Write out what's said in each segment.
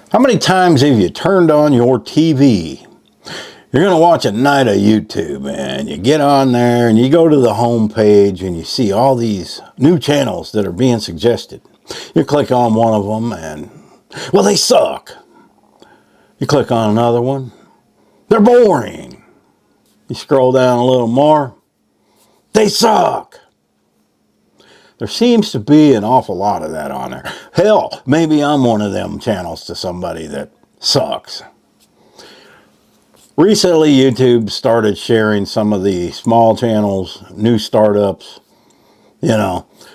How many times have you turned on your TV? You're going to watch a night of YouTube, and you get on there and you go to the home page and you see all these new channels that are being suggested. You click on one of them and, well, they suck. You click on another one. They're boring. You scroll down a little more. They suck. There seems to be an awful lot of that on there. Hell, maybe I'm one of them channels to somebody that sucks. Recently, YouTube started sharing some of the small channels, new startups,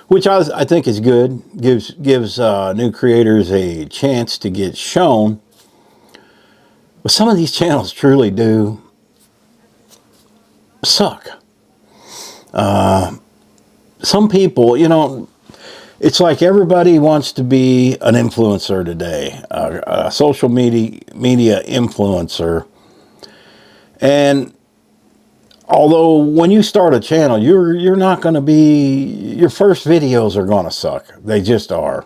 which I think is good. Gives new creators a chance to get shown. But some of these channels truly do suck. Some people, it's like everybody wants to be an influencer today, a social media influencer. And although when you start a channel, you're not going to be, your first videos are going to suck. They just are.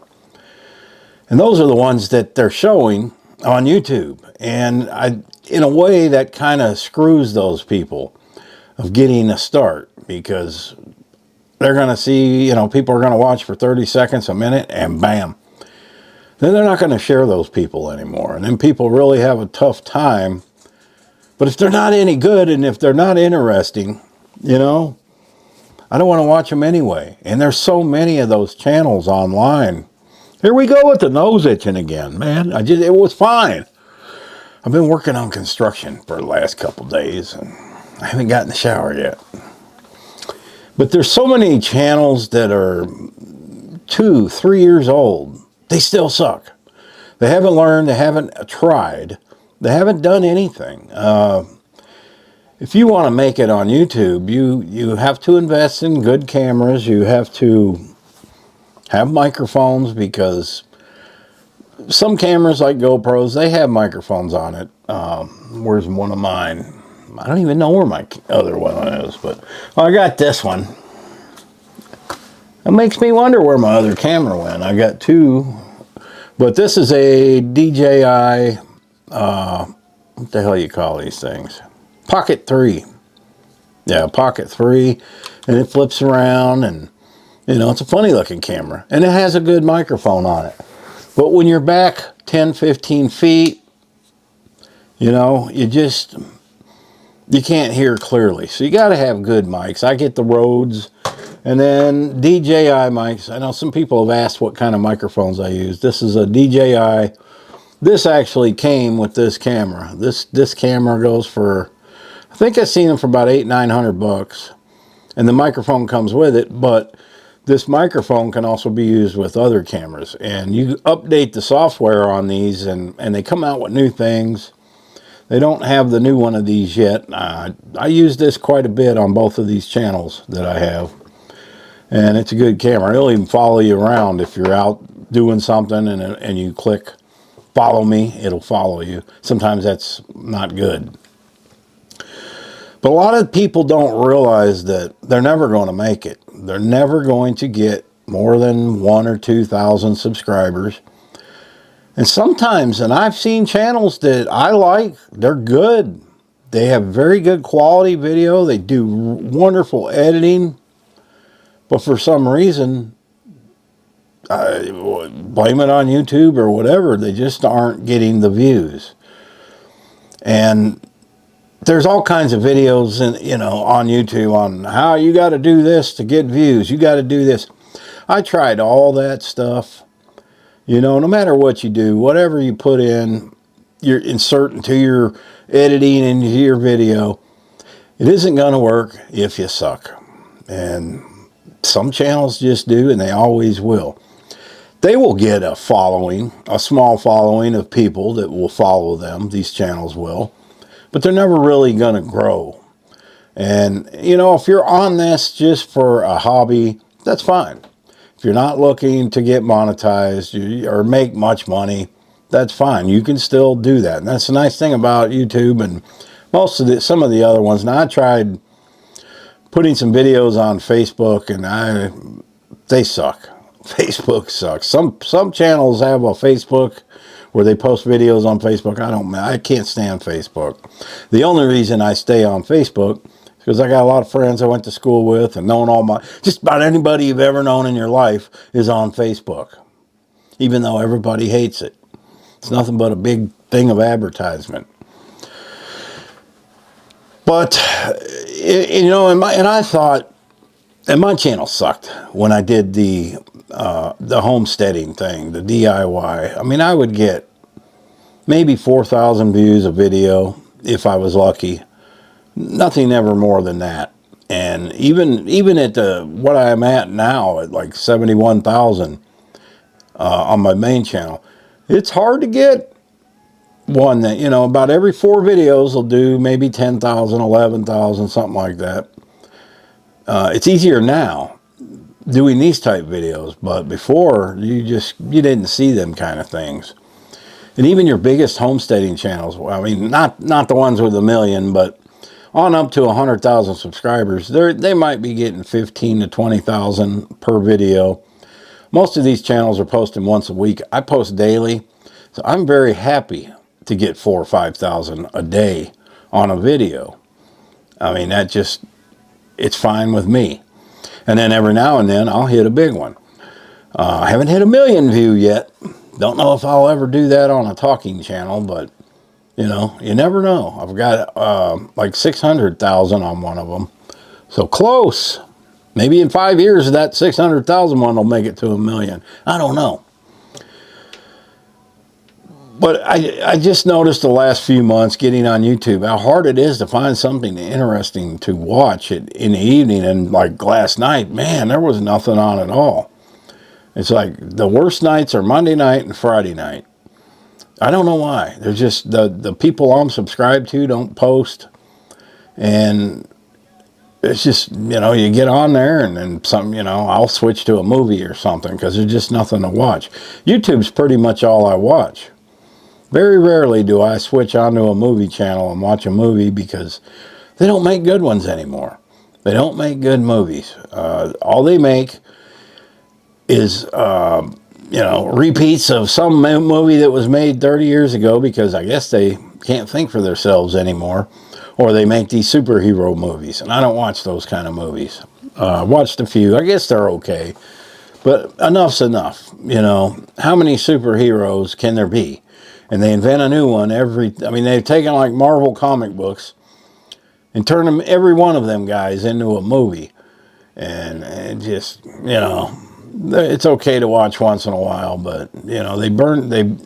And those are the ones that they're showing on YouTube. And in a way, that kind of screws those people of getting a start, because they're going to see, people are going to watch for 30 seconds, a minute, and bam. Then they're not going to share those people anymore. And then people really have a tough time. But if they're not any good and if they're not interesting, I don't want to watch them anyway. And there's so many of those channels online. Here we go with the nose itching again, man. It was fine. I've been working on construction for the last couple days and I haven't gotten in the shower yet. But there's so many channels that are 2-3 years old. They still suck. They haven't learned. They haven't tried. They haven't done anything. If you want to make it on YouTube, you have to invest in good cameras. You have to have microphones, because some cameras like GoPros, they have microphones on it. Where's one of mine? I don't even know where my other one is, but I got this one. It makes me wonder where my other camera went. I got two, but this is a DJI, what the hell you call these things? Pocket 3. Yeah, Pocket 3, and it flips around, and it's a funny looking camera, and it has a good microphone on it. But when you're back 10-15 feet, you can't hear clearly. So you got to have good mics. I get the Rhodes, and then DJI mics. I know some people have asked what kind of microphones I use. This is a DJI. This actually came with this camera. This camera goes for, I think I've seen them for about $800-900, and the microphone comes with it. But this microphone can also be used with other cameras, and you update the software on these, and they come out with new things. They don't have the new one of these yet. I use this quite a bit on both of these channels that I have. And it's a good camera. It'll even follow you around if you're out doing something and you click follow me, it'll follow you. Sometimes that's not good. But a lot of people don't realize that they're never going to make it. They're never going to get more than 1,000 or 2,000 subscribers. And sometimes, and I've seen channels that I like, they're good. They have very good quality video. They do wonderful editing. But for some reason, blame it on YouTube or whatever, they just aren't getting the views. And there's all kinds of videos on YouTube on how you got to do this to get views. You got to do this. I tried all that stuff. No matter what you do, whatever you put in, you're inserting to your editing into your video, it isn't going to work if you suck. And some channels just do, and they always will. They will get a following, a small following of people that will follow them. These channels will. But they're never really going to grow. And, if you're on this just for a hobby, that's fine. If you're not looking to get monetized or make much money, that's fine. You can still do that. And that's the nice thing about YouTube and some of the other ones. Now, I tried putting some videos on Facebook, and they suck. Facebook sucks. Some channels have a Facebook where they post videos on Facebook. I can't stand Facebook. The only reason I stay on Facebook is because I got a lot of friends I went to school with, and just about anybody you've ever known in your life is on Facebook, even though everybody hates it. It's nothing but a big thing of advertisement. But, and I thought, and my channel sucked when I did the homesteading thing, the DIY. I mean, I would get maybe 4,000 views a video if I was lucky. Nothing ever more than that. And even at what I'm at now, at like 71,000 on my main channel, it's hard to get one that, about every 4 videos will do maybe 10,000, 11,000, something like that. It's easier now doing these type videos, but before you didn't see them kind of things. And even your biggest homesteading channels, I mean, not the ones with 1 million, but on up to 100,000 subscribers, they might be getting 15 to 20,000 per video. Most of these channels are posting once a week. I post daily, so I'm very happy to get 4,000 or 5,000 a day on a video. I mean, it's fine with me. And then every now and then I'll hit a big one. I haven't hit 1 million view yet. Don't know if I'll ever do that on a talking channel, but you never know. I've got like 600,000 on one of them. So close. Maybe in 5 years that 600,000 one will make it to 1 million. I don't know. But I just noticed the last few months getting on YouTube how hard it is to find something interesting to watch in the evening. And like last night, man, there was nothing on at all. It's like the worst nights are Monday night and Friday night. I don't know why. They're just the people I'm subscribed to don't post. And it's just, you get on there and then something, I'll switch to a movie or something because there's just nothing to watch. YouTube's pretty much all I watch. Very rarely do I switch onto a movie channel and watch a movie because they don't make good ones anymore. They don't make good movies. All they make is, repeats of some movie that was made 30 years ago because I guess they can't think for themselves anymore. Or they make these superhero movies, and I don't watch those kind of movies. Watched a few. I guess they're okay. But enough's enough. How many superheroes can there be? And they invent a new one they've taken like Marvel comic books and turned them, every one of them guys, into a movie. And just, it's okay to watch once in a while, but,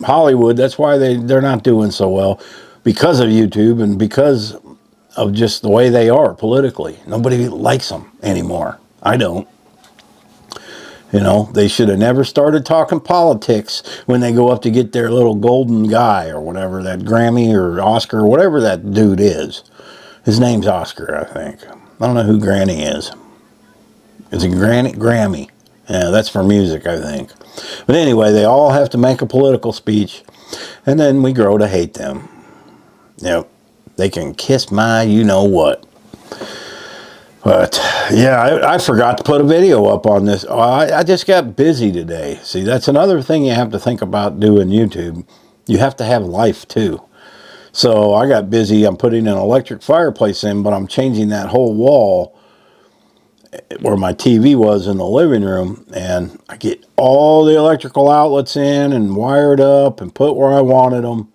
Hollywood, that's why they're not doing so well, because of YouTube and because of just the way they are politically. Nobody likes them anymore. I don't. They should have never started talking politics when they go up to get their little golden guy or whatever, that Grammy or Oscar, or whatever that dude is. His name's Oscar, I think. I don't know who Granny is. Is it Grammy? Yeah, that's for music, I think. But anyway, they all have to make a political speech, and then we grow to hate them. They can kiss my you-know-what. But, yeah, I forgot to put a video up on this. I just got busy today. See, that's another thing you have to think about doing YouTube. You have to have life, too. So I got busy. I'm putting an electric fireplace in, but I'm changing that whole wall where my TV was in the living room. And I get all the electrical outlets in and wired up and put where I wanted them.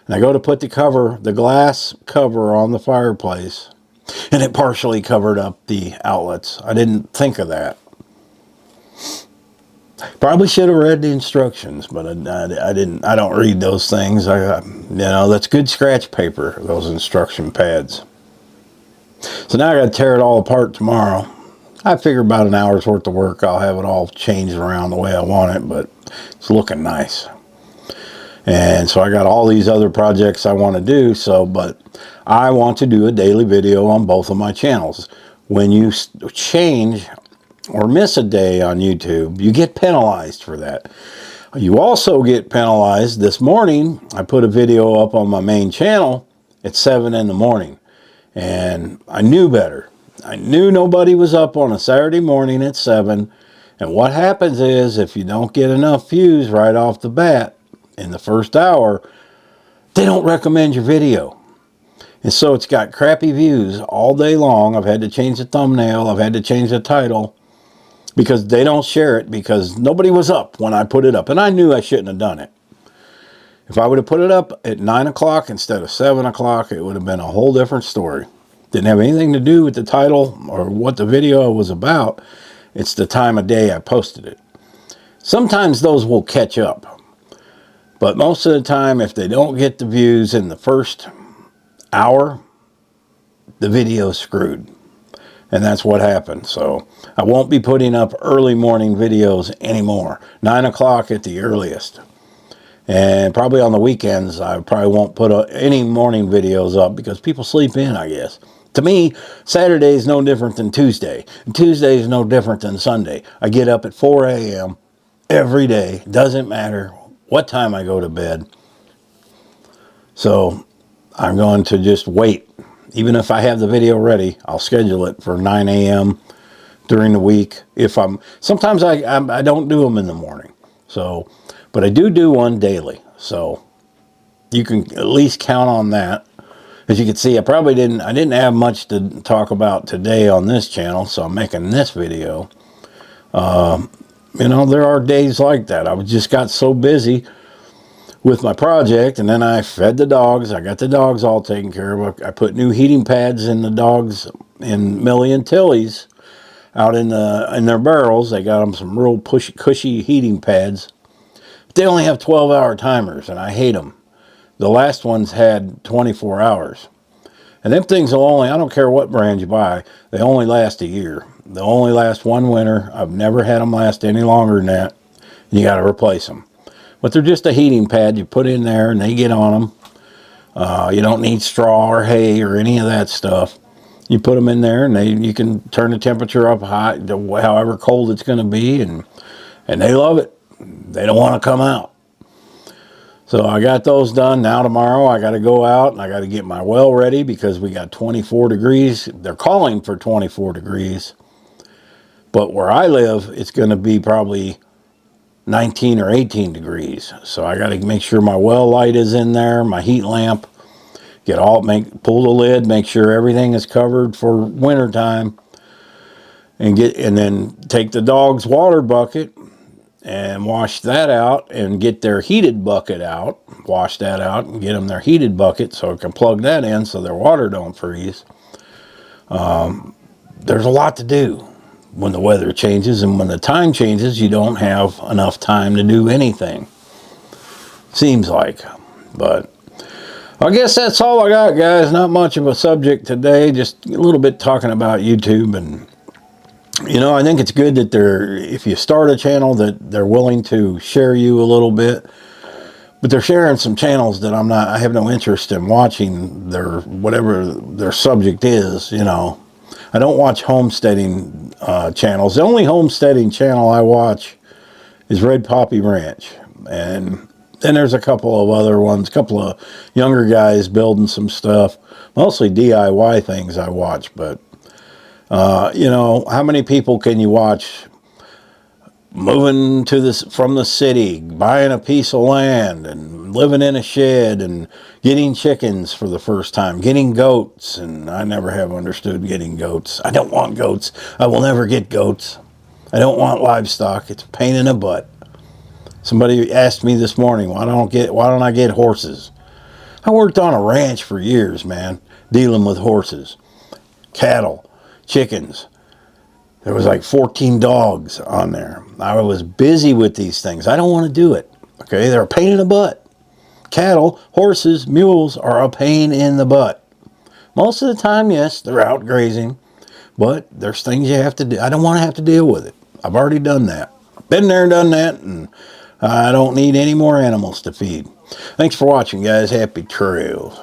And I go to put the glass cover on the fireplace. And it partially covered up the outlets. I didn't think of that. Probably should have read the instructions, but I didn't. I don't read those things. That's good scratch paper, those instruction pads. So now I got to tear it all apart tomorrow. I figure about an hour's worth of work. I'll have it all changed around the way I want it, but it's looking nice. And so I got all these other projects I want to do, but I want to do a daily video on both of my channels. When you change or miss a day on YouTube, you get penalized for that. You also get penalized. This morning, I put a video up on my main channel at 7 in the morning, and I knew better. I knew nobody was up on a Saturday morning at 7, and what happens is if you don't get enough views right off the bat, in the first hour, they don't recommend your video. And so it's got crappy views all day long. I've had to change the thumbnail. I've had to change the title because they don't share it because nobody was up when I put it up. And I knew I shouldn't have done it. If I would have put it up at 9 o'clock instead of 7 o'clock, it would have been a whole different story. Didn't have anything to do with the title or what the video was about. It's the time of day I posted it. Sometimes those will catch up. But most of the time, if they don't get the views in the first hour, the video's screwed. And that's what happened. So I won't be putting up early morning videos anymore. 9 o'clock at the earliest. And probably on the weekends, I probably won't put any morning videos up because people sleep in, I guess. To me, Saturday is no different than Tuesday. And Tuesday is no different than Sunday. I get up at 4 a.m. every day. Doesn't matter what time I go to bed. So I'm going to just wait. Even if I have the video ready, I'll schedule it for 9 a.m. during the week. Sometimes I don't do them in the morning. So, but I do one daily. So you can at least count on that. As you can see, I didn't have much to talk about today on this channel, so I'm making this video. There are days like that. I just got so busy with my project, and then I fed the dogs. I got the dogs all taken care of. I put new heating pads in the dogs, in Millie and Tilly's, out in their barrels. They got them some real cushy heating pads. But they only have 12-hour timers, and I hate them. The last ones had 24 hours. And them things will I don't care what brand you buy, they only last a year. They only last one winter. I've never had them last any longer than that. You got to replace them. But they're just a heating pad you put in there and they get on them. You don't need straw or hay or any of that stuff. You put them in there and you can turn the temperature up high to however cold it's going to be, and they love it. They don't want to come out. So I got those done. Now tomorrow I got to go out and I got to get my well ready because we got 24 degrees. They're calling for 24 degrees. But where I live, it's going to be probably 19 or 18 degrees. So I got to make sure my well light is in there, my heat lamp. Pull the lid, make sure everything is covered for winter time. And then take the dog's water bucket and wash that out and get their heated bucket out. Wash that out and get them their heated bucket so I can plug that in so their water don't freeze. There's a lot to do when the weather changes, and when the time changes, you don't have enough time to do anything. Seems like. But I guess that's all I got, guys. Not much of a subject today. Just a little bit talking about YouTube. And I think it's good that if you start a channel, that they're willing to share you a little bit. But they're sharing some channels that I have no interest in watching whatever their subject is, I don't watch homesteading channels. The only homesteading channel I watch is Red Poppy Ranch. And then there's a couple of other ones, a couple of younger guys building some stuff. Mostly DIY things I watch, but how many people can you watch moving from the city, buying a piece of land and living in a shed and getting chickens for the first time, getting goats? And I never have understood getting goats. I don't want goats. I will never get goats. I don't want livestock. It's a pain in the butt. Somebody asked me this morning, why don't I get horses? I worked on a ranch for years, man, dealing with horses, cattle, chickens. There was like 14 dogs on there. I was busy with these things. I don't want to do it. Okay, they're a pain in the butt. Cattle, horses, mules are a pain in the butt. Most of the time, yes, they're out grazing, but there's things you have to do. I don't want to have to deal with it. I've already done that. Been there and done that, and I don't need any more animals to feed. Thanks for watching, guys. Happy trails.